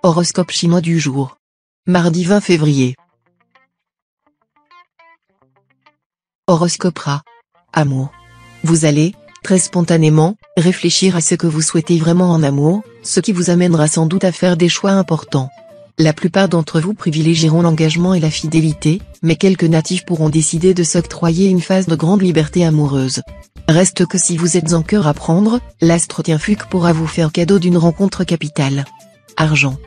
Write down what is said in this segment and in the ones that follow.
Horoscope chinois du jour. Mardi 20 février. Horoscope Ra. Amour. Vous allez, très spontanément, réfléchir à ce que vous souhaitez vraiment en amour, ce qui vous amènera sans doute à faire des choix importants. La plupart d'entre vous privilégieront l'engagement et la fidélité, mais quelques natifs pourront décider de s'octroyer une phase de grande liberté amoureuse. Reste que si vous êtes en cœur à prendre, l'astre Tianfuc pourra vous faire cadeau d'une rencontre capitale. Argent.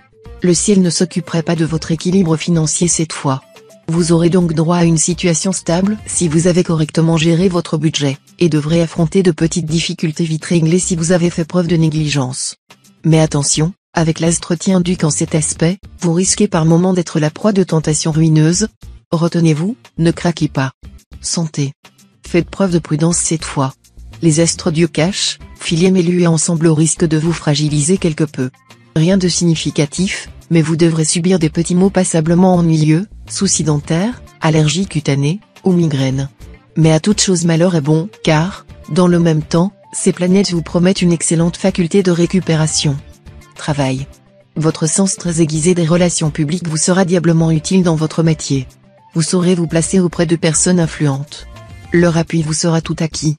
Le ciel ne s'occuperait pas de votre équilibre financier cette fois. Vous aurez donc droit à une situation stable si vous avez correctement géré votre budget, et devrez affronter de petites difficultés vite réglées si vous avez fait preuve de négligence. Mais attention, avec l'astre Tianduc en cet aspect, vous risquez par moments d'être la proie de tentations ruineuses. Retenez-vous, ne craquez pas. Santé. Faites preuve de prudence cette fois. Les astres Dieu cachent, Philier mêlus et ensemble au risque de vous fragiliser quelque peu. Rien de significatif, mais vous devrez subir des petits maux passablement ennuyeux, soucis dentaires, allergies cutanées, ou migraines. Mais à toute chose malheur est bon, car, dans le même temps, ces planètes vous promettent une excellente faculté de récupération. Travail. Votre sens très aiguisé des relations publiques vous sera diablement utile dans votre métier. Vous saurez vous placer auprès de personnes influentes. Leur appui vous sera tout acquis.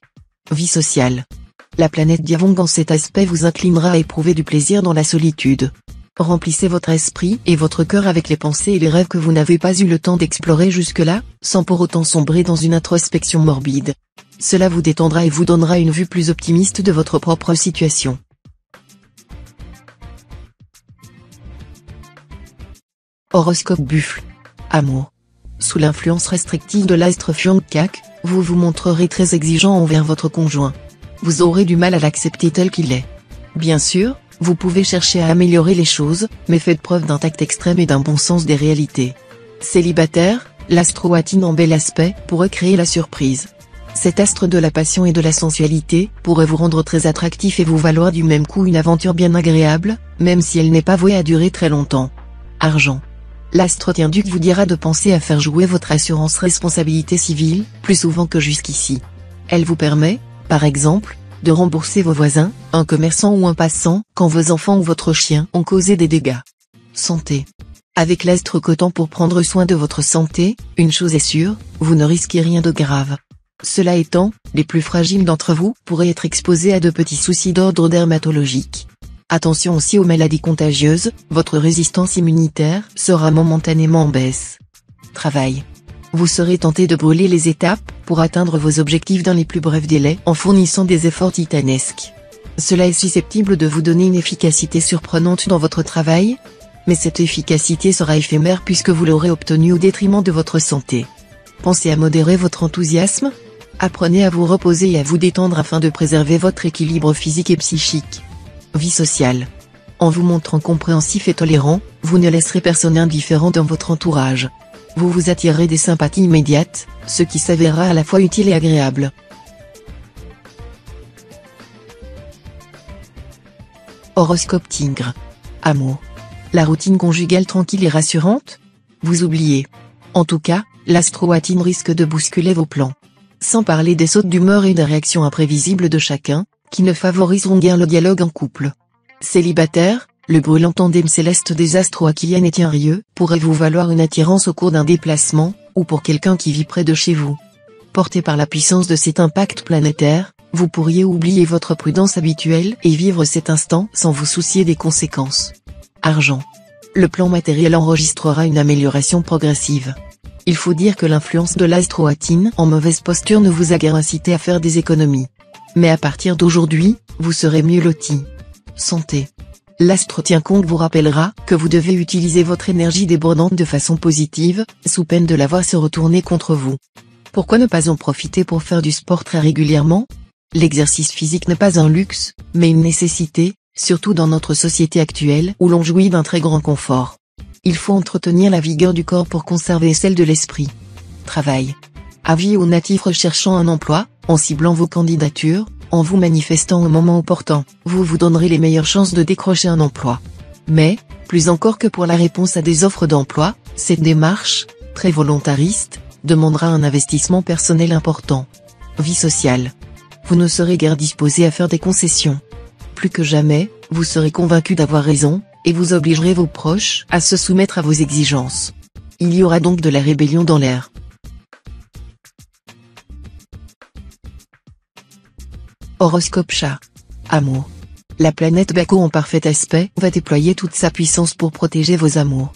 Vie sociale. La planète Diavong en cet aspect vous inclinera à éprouver du plaisir dans la solitude. Remplissez votre esprit et votre cœur avec les pensées et les rêves que vous n'avez pas eu le temps d'explorer jusque-là, sans pour autant sombrer dans une introspection morbide. Cela vous détendra et vous donnera une vue plus optimiste de votre propre situation. Horoscope Buffle. Amour. Sous l'influence restrictive de l'astre Fiongkak, vous vous montrerez très exigeant envers votre conjoint. Vous aurez du mal à l'accepter tel qu'il est. Bien sûr, vous pouvez chercher à améliorer les choses, mais faites preuve d'un tact extrême et d'un bon sens des réalités. Célibataire, l'astre Watine en bel aspect pourrait créer la surprise. Cet astre de la passion et de la sensualité pourrait vous rendre très attractif et vous valoir du même coup une aventure bien agréable, même si elle n'est pas vouée à durer très longtemps. Argent. L'astre Tianduc vous dira de penser à faire jouer votre assurance responsabilité civile, plus souvent que jusqu'ici. Elle vous permet, par exemple, de rembourser vos voisins, un commerçant ou un passant, quand vos enfants ou votre chien ont causé des dégâts. Santé. Avec l'astre Coton pour prendre soin de votre santé, une chose est sûre, vous ne risquez rien de grave. Cela étant, les plus fragiles d'entre vous pourraient être exposés à de petits soucis d'ordre dermatologique. Attention aussi aux maladies contagieuses, votre résistance immunitaire sera momentanément en baisse. Travail. Vous serez tenté de brûler les étapes pour atteindre vos objectifs dans les plus brefs délais en fournissant des efforts titanesques. Cela est susceptible de vous donner une efficacité surprenante dans votre travail, mais cette efficacité sera éphémère puisque vous l'aurez obtenue au détriment de votre santé. Pensez à modérer votre enthousiasme. Apprenez à vous reposer et à vous détendre afin de préserver votre équilibre physique et psychique. Vie sociale. En vous montrant compréhensif et tolérant, vous ne laisserez personne indifférent dans votre entourage. Vous vous attirerez des sympathies immédiates, ce qui s'avérera à la fois utile et agréable. Horoscope Tigre. Amour. La routine conjugale tranquille et rassurante? Vous oubliez. En tout cas, l'astre Watine risque de bousculer vos plans. Sans parler des sautes d'humeur et des réactions imprévisibles de chacun, qui ne favoriseront guère le dialogue en couple. Célibataire, le brûlant tandem céleste des astres Aquilien et Tienrieux pourrait vous valoir une attirance au cours d'un déplacement, ou pour quelqu'un qui vit près de chez vous. Porté par la puissance de cet impact planétaire, vous pourriez oublier votre prudence habituelle et vivre cet instant sans vous soucier des conséquences. Argent. Le plan matériel enregistrera une amélioration progressive. Il faut dire que l'influence de l'astre Watine en mauvaise posture ne vous a guère incité à faire des économies. Mais à partir d'aujourd'hui, vous serez mieux loti. Santé. L'astre Tiankong vous rappellera que vous devez utiliser votre énergie débordante de façon positive, sous peine de la voir se retourner contre vous. Pourquoi ne pas en profiter pour faire du sport très régulièrement? L'exercice physique n'est pas un luxe, mais une nécessité, surtout dans notre société actuelle où l'on jouit d'un très grand confort. Il faut entretenir la vigueur du corps pour conserver celle de l'esprit. Travail. Avis aux natifs recherchant un emploi, en ciblant vos candidatures, en vous manifestant au moment opportun, vous vous donnerez les meilleures chances de décrocher un emploi. Mais, plus encore que pour la réponse à des offres d'emploi, cette démarche, très volontariste, demandera un investissement personnel important. Vie sociale. Vous ne serez guère disposé à faire des concessions. Plus que jamais, vous serez convaincu d'avoir raison, et vous obligerez vos proches à se soumettre à vos exigences. Il y aura donc de la rébellion dans l'air. Horoscope Chat. Amour. La planète Baco en parfait aspect va déployer toute sa puissance pour protéger vos amours.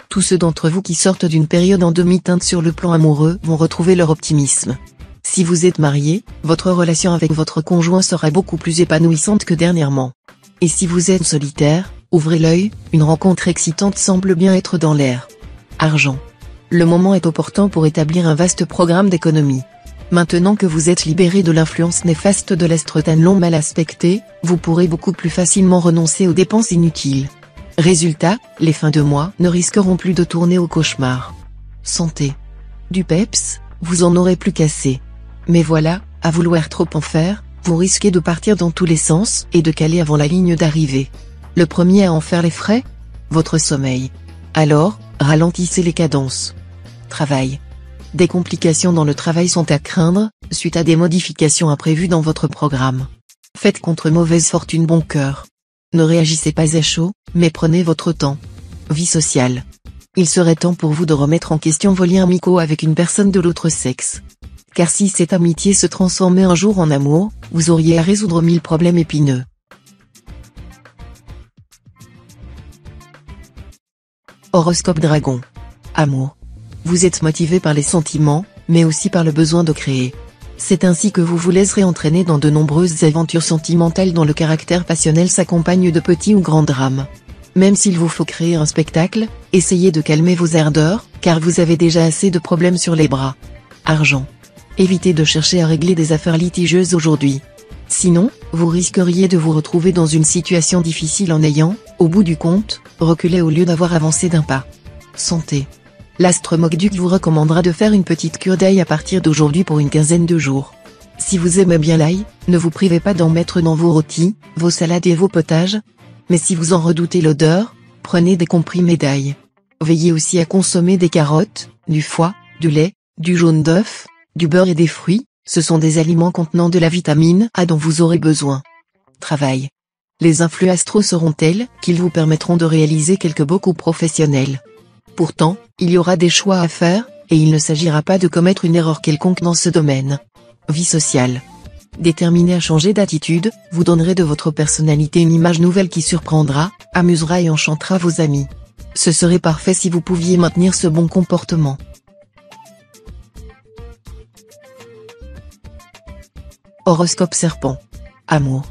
Tous ceux d'entre vous qui sortent d'une période en demi-teinte sur le plan amoureux vont retrouver leur optimisme. Si vous êtes marié, votre relation avec votre conjoint sera beaucoup plus épanouissante que dernièrement. Et si vous êtes solitaire, ouvrez l'œil, une rencontre excitante semble bien être dans l'air. Argent. Le moment est opportun pour établir un vaste programme d'économie. Maintenant que vous êtes libéré de l'influence néfaste de l'astre Tanlon mal aspecté, vous pourrez beaucoup plus facilement renoncer aux dépenses inutiles. Résultat, les fins de mois ne risqueront plus de tourner au cauchemar. Santé. Du peps, vous en aurez plus qu'assez. Mais voilà, à vouloir trop en faire, vous risquez de partir dans tous les sens et de caler avant la ligne d'arrivée. Le premier à en faire les frais ? Votre sommeil. Alors, ralentissez les cadences. Travail. Des complications dans le travail sont à craindre, suite à des modifications imprévues dans votre programme. Faites contre mauvaise fortune bon cœur. Ne réagissez pas à chaud, mais prenez votre temps. Vie sociale. Il serait temps pour vous de remettre en question vos liens amicaux avec une personne de l'autre sexe. Car si cette amitié se transformait un jour en amour, vous auriez à résoudre 1000 problèmes épineux. Horoscope Dragon. Amour. Vous êtes motivé par les sentiments, mais aussi par le besoin de créer. C'est ainsi que vous vous laisserez entraîner dans de nombreuses aventures sentimentales dont le caractère passionnel s'accompagne de petits ou grands drames. Même s'il vous faut créer un spectacle, essayez de calmer vos ardeurs, car vous avez déjà assez de problèmes sur les bras. Argent. Évitez de chercher à régler des affaires litigieuses aujourd'hui. Sinon, vous risqueriez de vous retrouver dans une situation difficile en ayant, au bout du compte, reculé au lieu d'avoir avancé d'un pas. Santé. L'astre Mokduk vous recommandera de faire une petite cure d'ail à partir d'aujourd'hui pour une quinzaine de jours. Si vous aimez bien l'ail, ne vous privez pas d'en mettre dans vos rôtis, vos salades et vos potages. Mais si vous en redoutez l'odeur, prenez des comprimés d'ail. Veillez aussi à consommer des carottes, du foie, du lait, du jaune d'œuf, du beurre et des fruits, ce sont des aliments contenant de la vitamine A dont vous aurez besoin. Travail. Les influx astraux seront tels qu'ils vous permettront de réaliser quelques beaux coups professionnels. Pourtant, il y aura des choix à faire, et il ne s'agira pas de commettre une erreur quelconque dans ce domaine. Vie sociale. Déterminé à changer d'attitude, vous donnerez de votre personnalité une image nouvelle qui surprendra, amusera et enchantera vos amis. Ce serait parfait si vous pouviez maintenir ce bon comportement. Horoscope Serpent. Amour.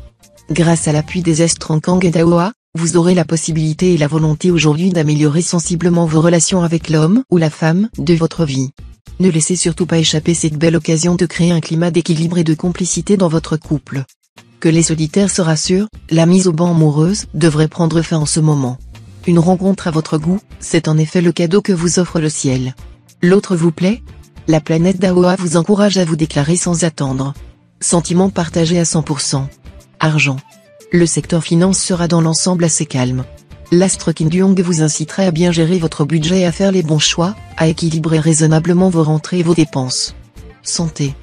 Grâce à l'appui des astres en Kang et Daoa, vous aurez la possibilité et la volonté aujourd'hui d'améliorer sensiblement vos relations avec l'homme ou la femme de votre vie. Ne laissez surtout pas échapper cette belle occasion de créer un climat d'équilibre et de complicité dans votre couple. Que les solitaires se rassurent, la mise au banc amoureuse devrait prendre fin en ce moment. Une rencontre à votre goût, c'est en effet le cadeau que vous offre le ciel. L'autre vous plaît ? La planète Daoa vous encourage à vous déclarer sans attendre. Sentiments partagés à 100%. Argent. Le secteur finance sera dans l'ensemble assez calme. L'astre Kim Duong vous incitera à bien gérer votre budget et à faire les bons choix, à équilibrer raisonnablement vos rentrées et vos dépenses. Santé.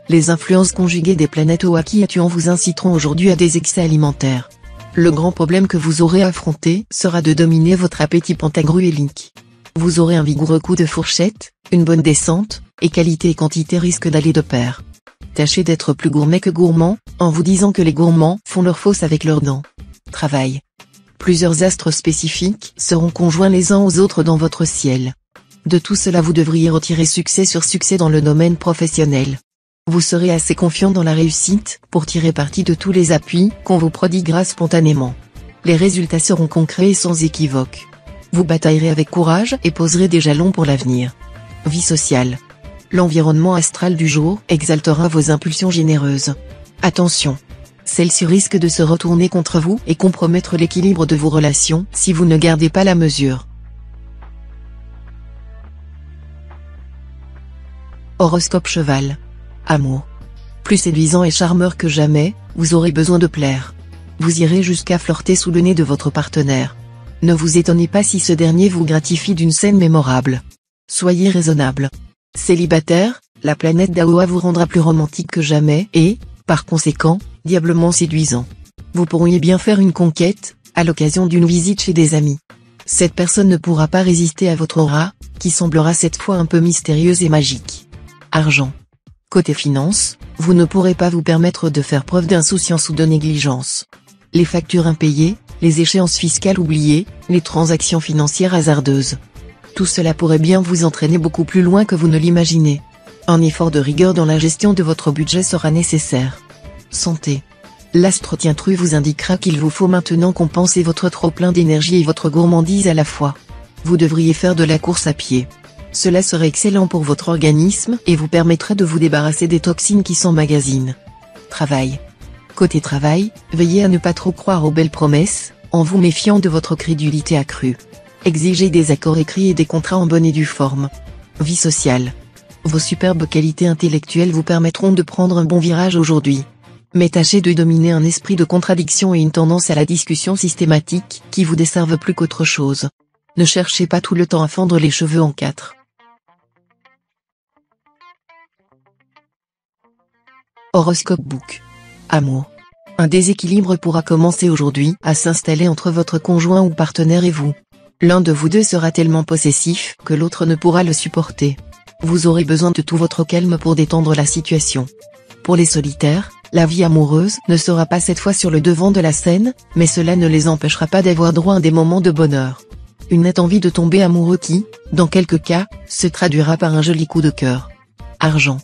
Les influences conjuguées des planètes Oaki et Tuan vous inciteront aujourd'hui à des excès alimentaires. Le grand problème que vous aurez à affronter sera de dominer votre appétit pentagruélique. Vous aurez un vigoureux coup de fourchette, une bonne descente, et qualité et quantité risquent d'aller de pair. Tâchez d'être plus gourmet que gourmand, en vous disant que les gourmands font leur fosse avec leurs dents. Travail. Plusieurs astres spécifiques seront conjoints les uns aux autres dans votre ciel. De tout cela vous devriez retirer succès sur succès dans le domaine professionnel. Vous serez assez confiant dans la réussite pour tirer parti de tous les appuis qu'on vous prodiguera spontanément. Les résultats seront concrets et sans équivoque. Vous bataillerez avec courage et poserez des jalons pour l'avenir. Vie sociale. L'environnement astral du jour exaltera vos impulsions généreuses. Attention. Celles-ci risquent de se retourner contre vous et compromettre l'équilibre de vos relations si vous ne gardez pas la mesure. Horoscope Cheval. Amour. Plus séduisant et charmeur que jamais, vous aurez besoin de plaire. Vous irez jusqu'à flirter sous le nez de votre partenaire. Ne vous étonnez pas si ce dernier vous gratifie d'une scène mémorable. Soyez raisonnable. Célibataire, la planète Daoa vous rendra plus romantique que jamais et, par conséquent, diablement séduisant. Vous pourriez bien faire une conquête, à l'occasion d'une visite chez des amis. Cette personne ne pourra pas résister à votre aura, qui semblera cette fois un peu mystérieuse et magique. Argent. Côté finance, vous ne pourrez pas vous permettre de faire preuve d'insouciance ou de négligence. Les factures impayées, les échéances fiscales oubliées, les transactions financières hasardeuses. Tout cela pourrait bien vous entraîner beaucoup plus loin que vous ne l'imaginez. Un effort de rigueur dans la gestion de votre budget sera nécessaire. Santé. L'astre Tintru vous indiquera qu'il vous faut maintenant compenser votre trop-plein d'énergie et votre gourmandise à la fois. Vous devriez faire de la course à pied. Cela serait excellent pour votre organisme et vous permettrait de vous débarrasser des toxines qui s'emmagasinent. Travail. Côté travail, veillez à ne pas trop croire aux belles promesses, en vous méfiant de votre crédulité accrue. Exigez des accords écrits et des contrats en bonne et due forme. Vie sociale. Vos superbes qualités intellectuelles vous permettront de prendre un bon virage aujourd'hui. Mais tâchez de dominer un esprit de contradiction et une tendance à la discussion systématique qui vous desservent plus qu'autre chose. Ne cherchez pas tout le temps à fendre les cheveux en quatre. Horoscope Book. Amour. Un déséquilibre pourra commencer aujourd'hui à s'installer entre votre conjoint ou partenaire et vous. L'un de vous deux sera tellement possessif que l'autre ne pourra le supporter. Vous aurez besoin de tout votre calme pour détendre la situation. Pour les solitaires, la vie amoureuse ne sera pas cette fois sur le devant de la scène, mais cela ne les empêchera pas d'avoir droit à des moments de bonheur. Une nette envie de tomber amoureux qui, dans quelques cas, se traduira par un joli coup de cœur. Argent.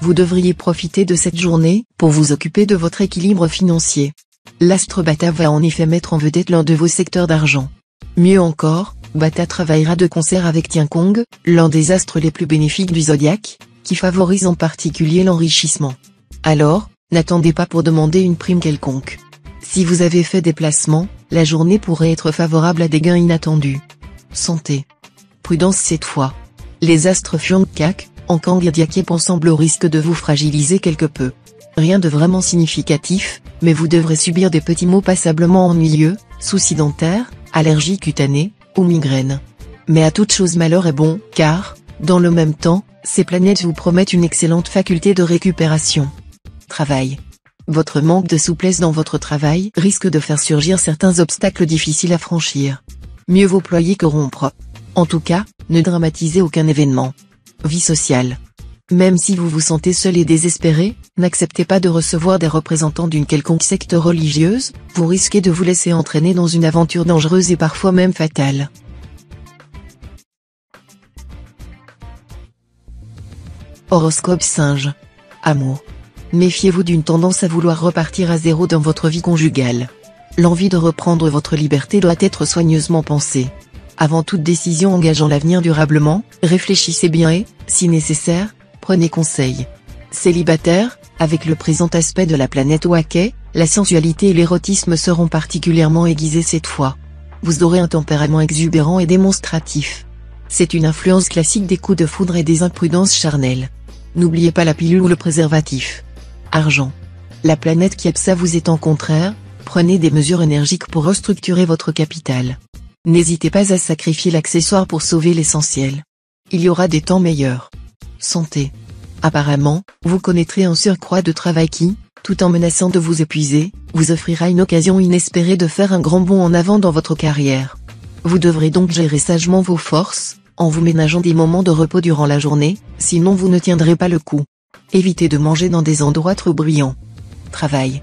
Vous devriez profiter de cette journée pour vous occuper de votre équilibre financier. L'astre Bata va en effet mettre en vedette l'un de vos secteurs d'argent. Mieux encore, Bata travaillera de concert avec Tiankong, l'un des astres les plus bénéfiques du zodiaque, qui favorise en particulier l'enrichissement. Alors, n'attendez pas pour demander une prime quelconque. Si vous avez fait des placements, la journée pourrait être favorable à des gains inattendus. Santé. Prudence cette fois. Les astres Fiongkak, Ankang et Diakep semblent au risque de vous fragiliser quelque peu. Rien de vraiment significatif, mais vous devrez subir des petits maux passablement ennuyeux, soucis dentaires, allergies cutanées, ou migraines. Mais à toute chose malheur est bon, car, dans le même temps, ces planètes vous promettent une excellente faculté de récupération. Travail. Votre manque de souplesse dans votre travail risque de faire surgir certains obstacles difficiles à franchir. Mieux vaut ployer que rompre. En tout cas, ne dramatisez aucun événement. Vie sociale. Même si vous vous sentez seul et désespéré, n'acceptez pas de recevoir des représentants d'une quelconque secte religieuse, vous risquez de vous laisser entraîner dans une aventure dangereuse et parfois même fatale. Horoscope Singe. Amour. Méfiez-vous d'une tendance à vouloir repartir à zéro dans votre vie conjugale. L'envie de reprendre votre liberté doit être soigneusement pensée. Avant toute décision engageant l'avenir durablement, réfléchissez bien et, si nécessaire, prenez conseil. Célibataire, avec le présent aspect de la planète Waké, la sensualité et l'érotisme seront particulièrement aiguisés cette fois. Vous aurez un tempérament exubérant et démonstratif. C'est une influence classique des coups de foudre et des imprudences charnelles. N'oubliez pas la pilule ou le préservatif. Argent. La planète Kiepsa vous est en contraire, prenez des mesures énergiques pour restructurer votre capital. N'hésitez pas à sacrifier l'accessoire pour sauver l'essentiel. Il y aura des temps meilleurs. Santé. Apparemment, vous connaîtrez un surcroît de travail qui, tout en menaçant de vous épuiser, vous offrira une occasion inespérée de faire un grand bond en avant dans votre carrière. Vous devrez donc gérer sagement vos forces, en vous ménageant des moments de repos durant la journée, sinon vous ne tiendrez pas le coup. Évitez de manger dans des endroits trop brillants. Travail.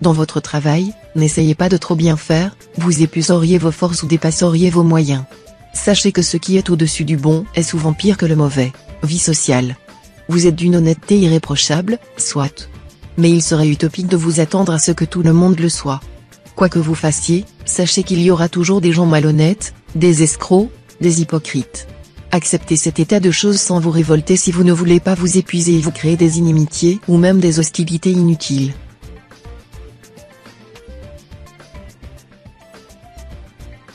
Dans votre travail, n'essayez pas de trop bien faire, vous épuiseriez vos forces ou dépasseriez vos moyens. Sachez que ce qui est au-dessus du bon est souvent pire que le mauvais. Vie sociale. Vous êtes d'une honnêteté irréprochable, soit. Mais il serait utopique de vous attendre à ce que tout le monde le soit. Quoi que vous fassiez, sachez qu'il y aura toujours des gens malhonnêtes, des escrocs, des hypocrites. Acceptez cet état de choses sans vous révolter si vous ne voulez pas vous épuiser et vous créer des inimitiés ou même des hostilités inutiles.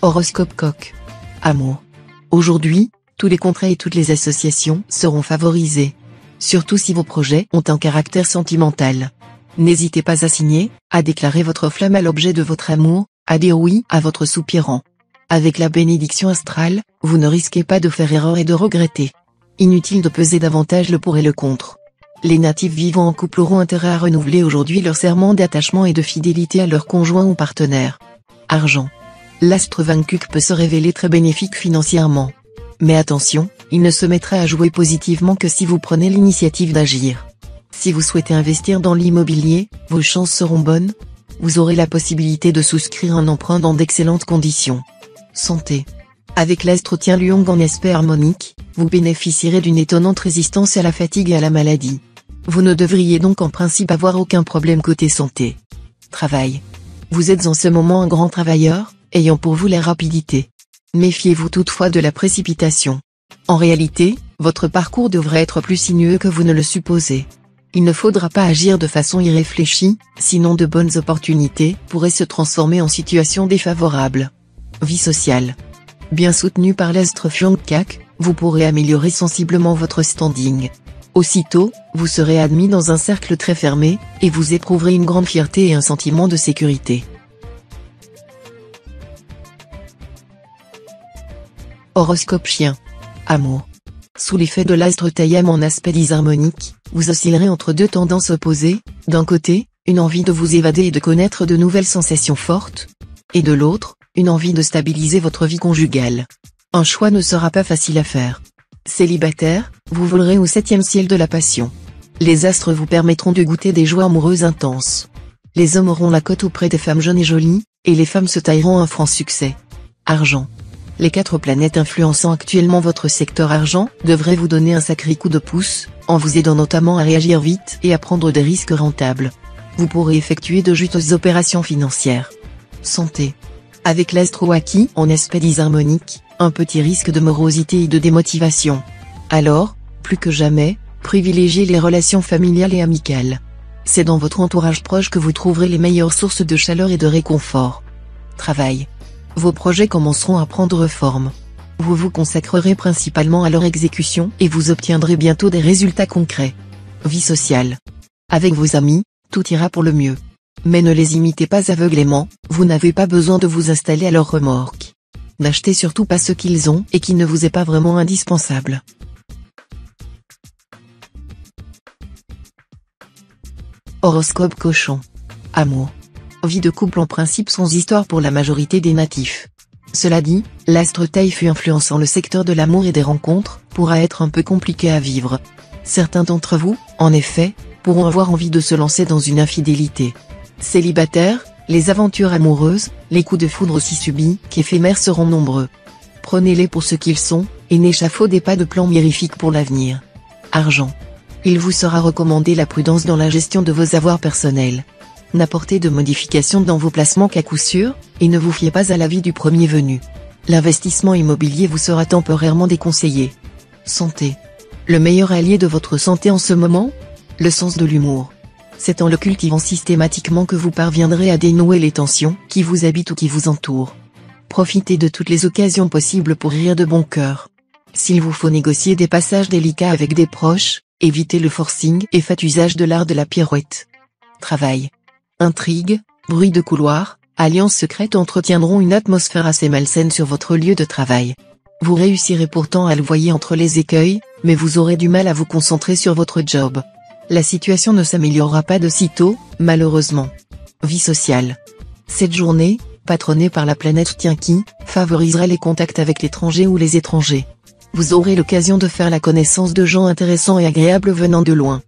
Horoscope Coq. Amour. Aujourd'hui, tous les contrats et toutes les associations seront favorisés. Surtout si vos projets ont un caractère sentimental. N'hésitez pas à signer, à déclarer votre flamme à l'objet de votre amour, à dire oui à votre soupirant. Avec la bénédiction astrale, vous ne risquez pas de faire erreur et de regretter. Inutile de peser davantage le pour et le contre. Les natifs vivant en couple auront intérêt à renouveler aujourd'hui leur serment d'attachement et de fidélité à leur conjoint ou partenaire. Argent. L'astre vaincu peut se révéler très bénéfique financièrement. Mais attention, il ne se mettra à jouer positivement que si vous prenez l'initiative d'agir. Si vous souhaitez investir dans l'immobilier, vos chances seront bonnes. Vous aurez la possibilité de souscrire un emprunt dans d'excellentes conditions. Santé. Avec l'astre Tien Luong en aspect harmonique, vous bénéficierez d'une étonnante résistance à la fatigue et à la maladie. Vous ne devriez donc en principe avoir aucun problème côté santé. Travail. Vous êtes en ce moment un grand travailleur, ayant pour vous la rapidité. Méfiez-vous toutefois de la précipitation. En réalité, votre parcours devrait être plus sinueux que vous ne le supposez. Il ne faudra pas agir de façon irréfléchie, sinon de bonnes opportunités pourraient se transformer en situation défavorable. Vie sociale. Bien soutenu par l'astre Phuong Kak, vous pourrez améliorer sensiblement votre standing. Aussitôt, vous serez admis dans un cercle très fermé, et vous éprouverez une grande fierté et un sentiment de sécurité. Horoscope Chien. Amour. Sous l'effet de l'astre Taïam en aspect disharmonique, vous oscillerez entre deux tendances opposées, d'un côté, une envie de vous évader et de connaître de nouvelles sensations fortes, et de l'autre, une envie de stabiliser votre vie conjugale. Un choix ne sera pas facile à faire. Célibataire, vous volerez au 7e ciel de la passion. Les astres vous permettront de goûter des joies amoureuses intenses. Les hommes auront la cote auprès des femmes jeunes et jolies, et les femmes se tailleront un franc succès. Argent. Les 4 planètes influençant actuellement votre secteur argent devraient vous donner un sacré coup de pouce, en vous aidant notamment à réagir vite et à prendre des risques rentables. Vous pourrez effectuer de juteuses opérations financières. Santé. Avec l'astre Waki en aspect disharmonique, un petit risque de morosité et de démotivation. Alors, plus que jamais, privilégiez les relations familiales et amicales. C'est dans votre entourage proche que vous trouverez les meilleures sources de chaleur et de réconfort. Travail. Vos projets commenceront à prendre forme. Vous vous consacrerez principalement à leur exécution et vous obtiendrez bientôt des résultats concrets. Vie sociale. Avec vos amis, tout ira pour le mieux. Mais ne les imitez pas aveuglément, vous n'avez pas besoin de vous installer à leur remorque. N'achetez surtout pas ce qu'ils ont et qui ne vous est pas vraiment indispensable. Horoscope Cochon. Amour. Vie de couple en principe sans histoire pour la majorité des natifs. Cela dit, l'astre Taïfu influençant le secteur de l'amour et des rencontres, pourra être un peu compliqué à vivre. Certains d'entre vous, en effet, pourront avoir envie de se lancer dans une infidélité. Célibataires, les aventures amoureuses, les coups de foudre aussi subis qu'éphémères seront nombreux. Prenez-les pour ce qu'ils sont, et n'échafaudez pas de plans mirifiques pour l'avenir. Argent. Il vous sera recommandé la prudence dans la gestion de vos avoirs personnels. N'apportez de modifications dans vos placements qu'à coup sûr, et ne vous fiez pas à l'avis du premier venu. L'investissement immobilier vous sera temporairement déconseillé. Santé. Le meilleur allié de votre santé en ce moment ? Le sens de l'humour. C'est en le cultivant systématiquement que vous parviendrez à dénouer les tensions qui vous habitent ou qui vous entourent. Profitez de toutes les occasions possibles pour rire de bon cœur. S'il vous faut négocier des passages délicats avec des proches, évitez le forcing et faites usage de l'art de la pirouette. Travail. Intrigues, bruits de couloir, alliances secrètes entretiendront une atmosphère assez malsaine sur votre lieu de travail. Vous réussirez pourtant à le voir entre les écueils, mais vous aurez du mal à vous concentrer sur votre job. La situation ne s'améliorera pas de sitôt, malheureusement. Vie sociale. Cette journée, patronnée par la planète Tienki, favorisera les contacts avec l'étranger ou les étrangers. Vous aurez l'occasion de faire la connaissance de gens intéressants et agréables venant de loin.